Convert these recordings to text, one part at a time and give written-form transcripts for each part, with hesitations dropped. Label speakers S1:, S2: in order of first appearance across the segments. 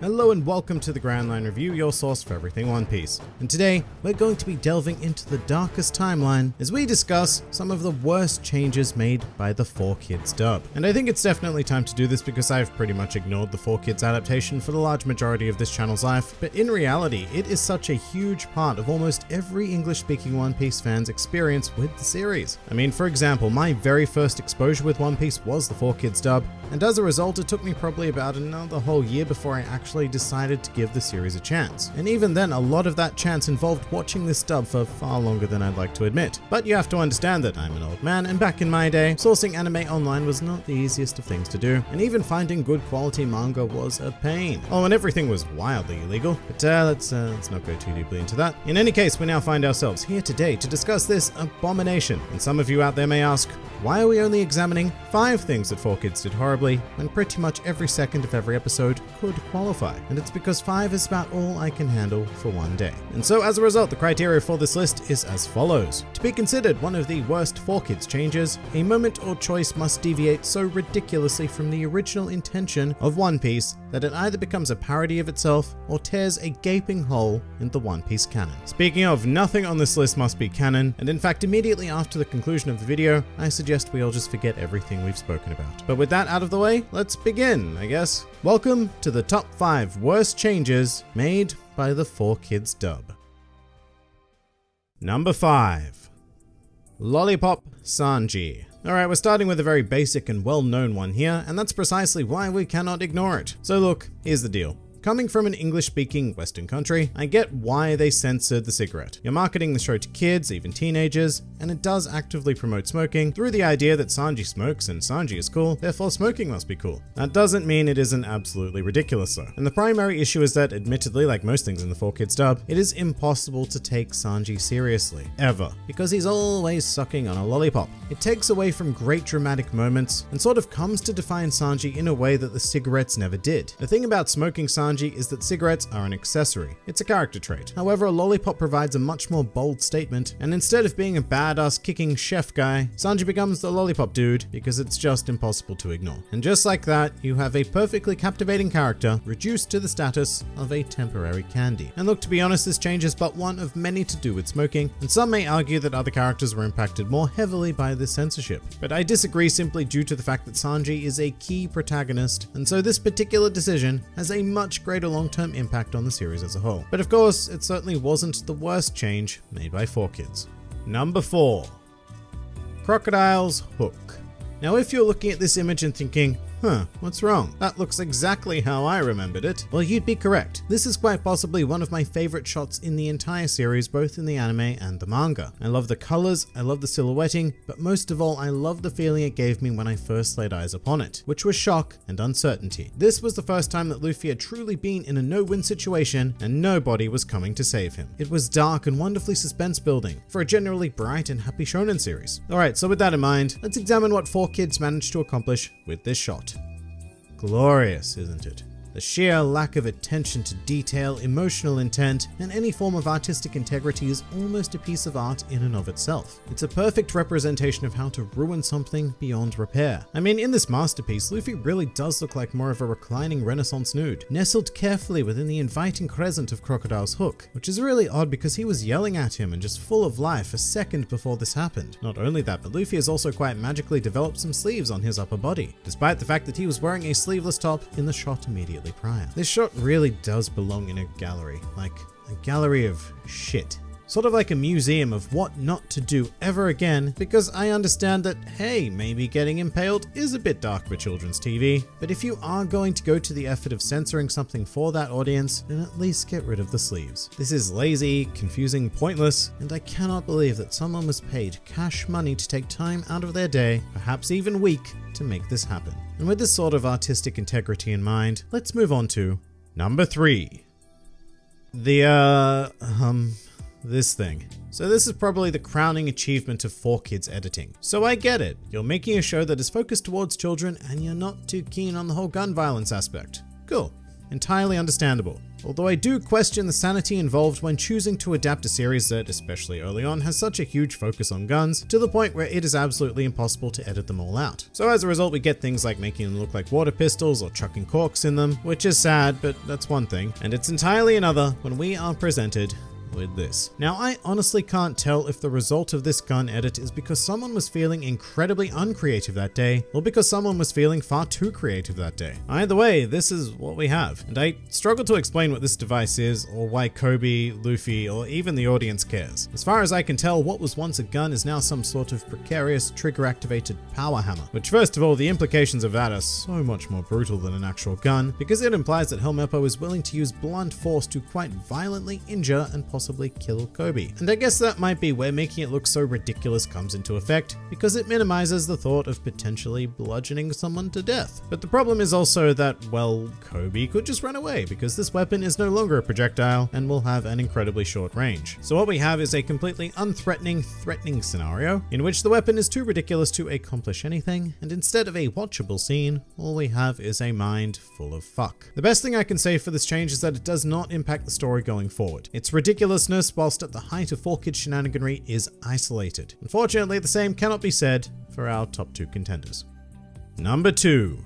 S1: Hello and welcome to the Grand Line Review, your source for everything One Piece. And today, we're going to be delving into the darkest timeline as we discuss some of the worst changes made by the 4Kids dub. And I think it's definitely time to do this because I've pretty much ignored the 4Kids adaptation for the large majority of this channel's life, but in reality, it is such a huge part of almost every English-speaking One Piece fan's experience with the series. I mean, for example, my very first exposure with One Piece was the 4Kids dub, and as a result, it took me probably about another whole year before I actually decided to give the series a chance. And even then, a lot of that chance involved watching this dub for far longer than I'd like to admit. But you have to understand that I'm an old man, and back in my day, sourcing anime online was not the easiest of things to do, and even finding good quality manga was a pain. Oh, and everything was wildly illegal, but let's not go too deeply into that. In any case, we now find ourselves here today to discuss this abomination. And some of you out there may ask, why are we only examining 5 things that 4Kids did horribly when pretty much every second of every episode could qualify? And it's because 5 is about all I can handle for one day. And so as a result, the criteria for this list is as follows. To be considered one of the worst 4Kids changes, a moment or choice must deviate so ridiculously from the original intention of One Piece that it either becomes a parody of itself or tears a gaping hole in the One Piece canon. Speaking of, nothing on this list must be canon, and in fact immediately after the conclusion of the video, I suggest we all just forget everything we've spoken about. But with that out of the way, let's begin, I guess. Welcome to the top 5 worst changes made by the 4Kids dub. Number 5. Lollipop Sanji. Alright, we're starting with a very basic and well-known one here, and that's precisely why we cannot ignore it. So look, here's the deal. Coming from an English-speaking Western country, I get why they censored the cigarette. You're marketing the show to kids, even teenagers, and it does actively promote smoking through the idea that Sanji smokes and Sanji is cool, therefore smoking must be cool. That doesn't mean it isn't absolutely ridiculous though. And the primary issue is that, admittedly, like most things in the 4Kids dub, it is impossible to take Sanji seriously, ever, because he's always sucking on a lollipop. It takes away from great dramatic moments and sort of comes to define Sanji in a way that the cigarettes never did. The thing about smoking Sanji is that cigarettes are an accessory. It's a character trait. However, a lollipop provides a much more bold statement, and instead of being a badass kicking chef guy, Sanji becomes the lollipop dude because it's just impossible to ignore. And just like that, you have a perfectly captivating character reduced to the status of a temporary candy. And look, to be honest, this change is but one of many to do with smoking, and some may argue that other characters were impacted more heavily by this censorship. But I disagree simply due to the fact that Sanji is a key protagonist, and so this particular decision has a much greater long-term impact on the series as a whole. But of course, it certainly wasn't the worst change made by 4Kids. Number 4. Crocodile's hook. Now if you're looking at this image and thinking, what's wrong? That looks exactly how I remembered it. Well, you'd be correct. This is quite possibly one of my favorite shots in the entire series, both in the anime and the manga. I love the colors, I love the silhouetting, but most of all, I love the feeling it gave me when I first laid eyes upon it, which was shock and uncertainty. This was the first time that Luffy had truly been in a no-win situation and nobody was coming to save him. It was dark and wonderfully suspense-building for a generally bright and happy shonen series. Alright, so with that in mind, let's examine what 4Kids managed to accomplish with this shot. Glorious, isn't it? The sheer lack of attention to detail, emotional intent, and any form of artistic integrity is almost a piece of art in and of itself. It's a perfect representation of how to ruin something beyond repair. I mean, in this masterpiece, Luffy really does look like more of a reclining Renaissance nude, nestled carefully within the inviting crescent of Crocodile's hook, which is really odd because he was yelling at him and just full of life a second before this happened. Not only that, but Luffy has also quite magically developed some sleeves on his upper body, despite the fact that he was wearing a sleeveless top in the shot immediately prior. This shot really does belong in a gallery, like a gallery of shit. Sort of like a museum of what not to do ever again, because I understand that, hey, maybe getting impaled is a bit dark for children's TV, but if you are going to go to the effort of censoring something for that audience, then at least get rid of the sleeves. This is lazy, confusing, pointless, and I cannot believe that someone was paid cash money to take time out of their day, perhaps even week, to make this happen. And with this sort of artistic integrity in mind, let's move on to number 3. This thing. So this is probably the crowning achievement of 4Kids editing. So I get it. You're making a show that is focused towards children and you're not too keen on the whole gun violence aspect. Cool. entirely understandable. Although I do question the sanity involved when choosing to adapt a series that, especially early on, has such a huge focus on guns, to the point where it is absolutely impossible to edit them all out. So as a result, we get things like making them look like water pistols or chucking corks in them, which is sad, but that's one thing. And it's entirely another when we are presented with this. Now, I honestly can't tell if the result of this gun edit is because someone was feeling incredibly uncreative that day, or because someone was feeling far too creative that day. Either way, this is what we have, and I struggle to explain what this device is, or why Kobe, Luffy, or even the audience cares. As far as I can tell, what was once a gun is now some sort of precarious trigger-activated power hammer, which first of all, the implications of that are so much more brutal than an actual gun, because it implies that Helmeppo is willing to use blunt force to quite violently injure and possibly kill Kobe. And I guess that might be where making it look so ridiculous comes into effect, because it minimizes the thought of potentially bludgeoning someone to death. But the problem is also that, well, Kobe could just run away, because this weapon is no longer a projectile and will have an incredibly short range. So what we have is a completely threatening scenario, in which the weapon is too ridiculous to accomplish anything, and instead of a watchable scene, all we have is a mind full of fuck. The best thing I can say for this change is that it does not impact the story going forward. It's ridiculous, whilst at the height of 4Kids shenaniganry, is isolated. Unfortunately, the same cannot be said for our top 2 contenders. Number 2.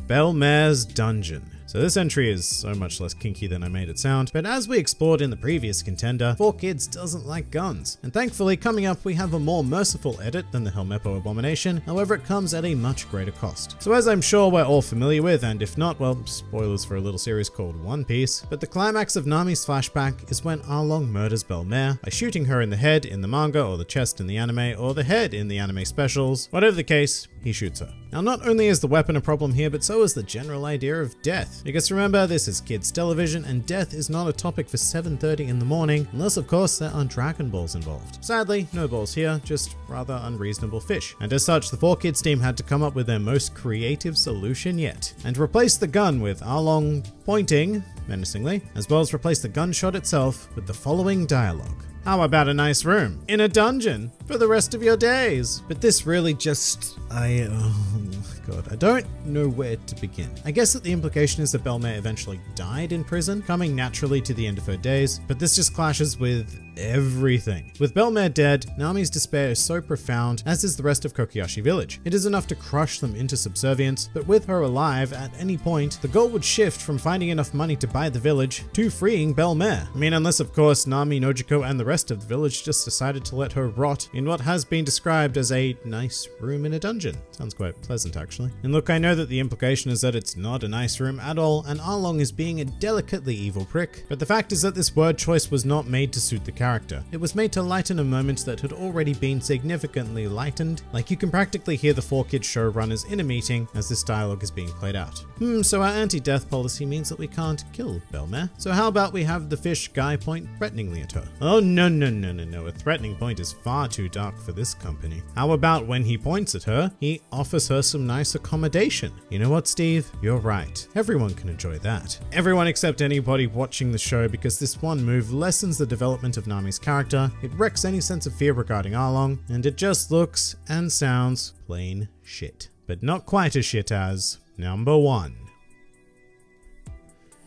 S1: Belmare's Dungeon. So this entry is so much less kinky than I made it sound, but as we explored in the previous contender, 4Kids doesn't like guns. And thankfully, coming up, we have a more merciful edit than the Helmeppo abomination, however it comes at a much greater cost. So as I'm sure we're all familiar with, and if not, well, spoilers for a little series called One Piece, but the climax of Nami's flashback is when Arlong murders Belmare by shooting her in the head in the manga, or the chest in the anime, or the head in the anime specials. Whatever the case, he shoots her. Now, not only is the weapon a problem here, but so is the general idea of death. Because remember, this is kids television, and death is not a topic for 7:30 in the morning, unless of course there are Dragon Balls involved. Sadly, no balls here, just rather unreasonable fish. And as such, the 4Kids team had to come up with their most creative solution yet, and replace the gun with Arlong pointing menacingly, as well as replace the gunshot itself with the following dialogue. How about a nice room in a dungeon for the rest of your days? But this really just, God, I don't know where to begin. I guess that the implication is that Belmare eventually died in prison, coming naturally to the end of her days, but this just clashes with everything. With Belmare dead, Nami's despair is so profound, as is the rest of Kokoyashi Village. It is enough to crush them into subservience, but with her alive, at any point, the goal would shift from finding enough money to buy the village to freeing Belmare. I mean, unless of course Nami, Nojiko, and the rest of the village just decided to let her rot in what has been described as a nice room in a dungeon. Sounds quite pleasant, actually. And look, I know that the implication is that it's not a nice room at all, and Arlong is being a delicately evil prick, but the fact is that this word choice was not made to suit the character. It was made to lighten a moment that had already been significantly lightened, like you can practically hear the 4Kids showrunners in a meeting as this dialogue is being played out. So our anti-death policy means that we can't kill Belmare. So how about we have the fish guy point threateningly at her? Oh no, a threatening point is far too dark for this company. How about when he points at her, he offers her some nice accommodation? You know what, Steve? You're right. Everyone can enjoy that. Everyone except anybody watching the show, because this one move lessens the development of Nami's character, it wrecks any sense of fear regarding Arlong, and it just looks and sounds plain shit. But not quite as shit as number 1.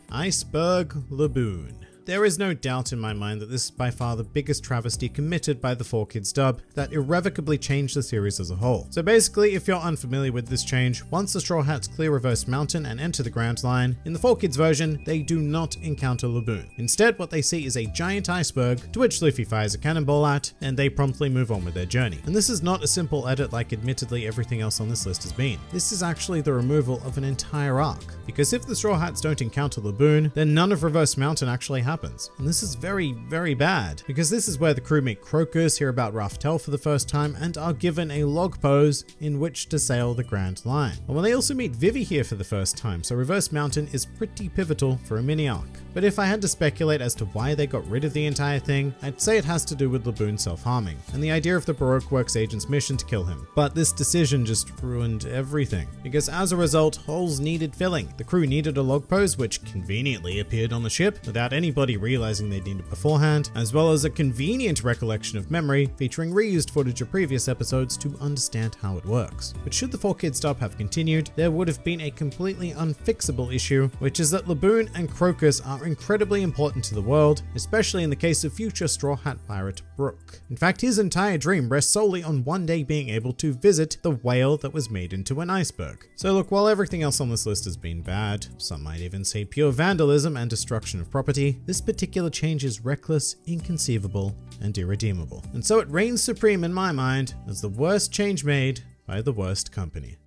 S1: Iceberg Laboon. There is no doubt in my mind that this is by far the biggest travesty committed by the 4Kids dub that irrevocably changed the series as a whole. So basically, if you're unfamiliar with this change, once the Straw Hats clear Reverse Mountain and enter the Grand Line, in the 4Kids version, they do not encounter Laboon. Instead, what they see is a giant iceberg, to which Luffy fires a cannonball at, and they promptly move on with their journey. And this is not a simple edit like admittedly everything else on this list has been. This is actually the removal of an entire arc. Because if the Straw Hats don't encounter Laboon, then none of Reverse Mountain actually happens. And this is very, very bad, because this is where the crew meet Crocus, hear about Raftel for the first time, and are given a log pose in which to sail the Grand Line. And when they also meet Vivi here for the first time, so Reverse Mountain is pretty pivotal for a mini arc. But if I had to speculate as to why they got rid of the entire thing, I'd say it has to do with Laboon self-harming, and the idea of the Baroque Works agent's mission to kill him. But this decision just ruined everything, because as a result, holes needed filling. The crew needed a log pose, which conveniently appeared on the ship, without anybody anybody realizing they need it beforehand, as well as a convenient recollection of memory featuring reused footage of previous episodes to understand how it works. But should the 4Kids dub have continued, there would have been a completely unfixable issue, which is that Laboon and Crocus are incredibly important to the world, especially in the case of future Straw Hat pirate Brook. In fact, his entire dream rests solely on one day being able to visit the whale that was made into an iceberg. So look, while everything else on this list has been bad, some might even say pure vandalism and destruction of property, this particular change is reckless, inconceivable, and irredeemable. And so it reigns supreme in my mind as the worst change made by the worst company.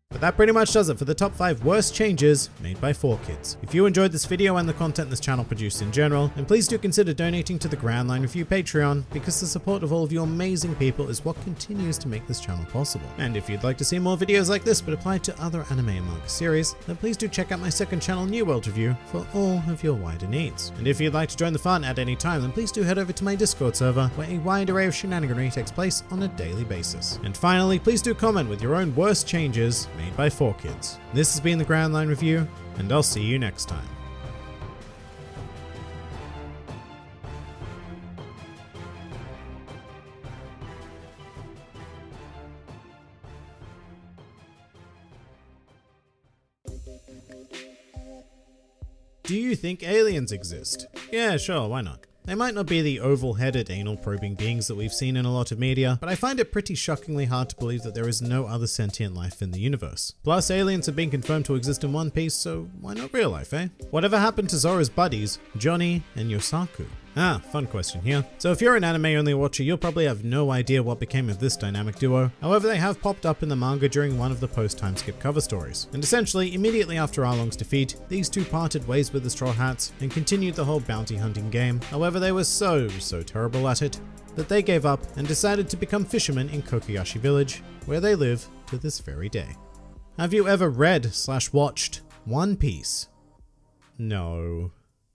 S1: But that pretty much does it for the top 5 worst changes made by 4Kids. If you enjoyed this video and the content this channel produced in general, then please do consider donating to the Grand Line Review Patreon, because the support of all of you amazing people is what continues to make this channel possible. And if you'd like to see more videos like this but applied to other anime and manga series, then please do check out my second channel, New World Review, for all of your wider needs. And if you'd like to join the fun at any time, then please do head over to my Discord server, where a wide array of shenaniganry takes place on a daily basis. And finally, please do comment with your own worst changes made by 4Kids. This has been the Grand Line Review, and I'll see you next time. Do you think aliens exist? Yeah, sure, why not? They might not be the oval-headed, anal-probing beings that we've seen in a lot of media, but I find it pretty shockingly hard to believe that there is no other sentient life in the universe. Plus, aliens have been confirmed to exist in One Piece, so why not real life, eh? Whatever happened to Zoro's buddies, Johnny and Yosaku? Ah, fun question here. So if you're an anime-only watcher, you'll probably have no idea what became of this dynamic duo. However, they have popped up in the manga during one of the post-time skip cover stories. And essentially, immediately after Arlong's defeat, these two parted ways with the Straw Hats and continued the whole bounty hunting game. However, they were so terrible at it that they gave up and decided to become fishermen in Kokoyashi Village, where they live to this very day. Have you ever read/watched One Piece? No.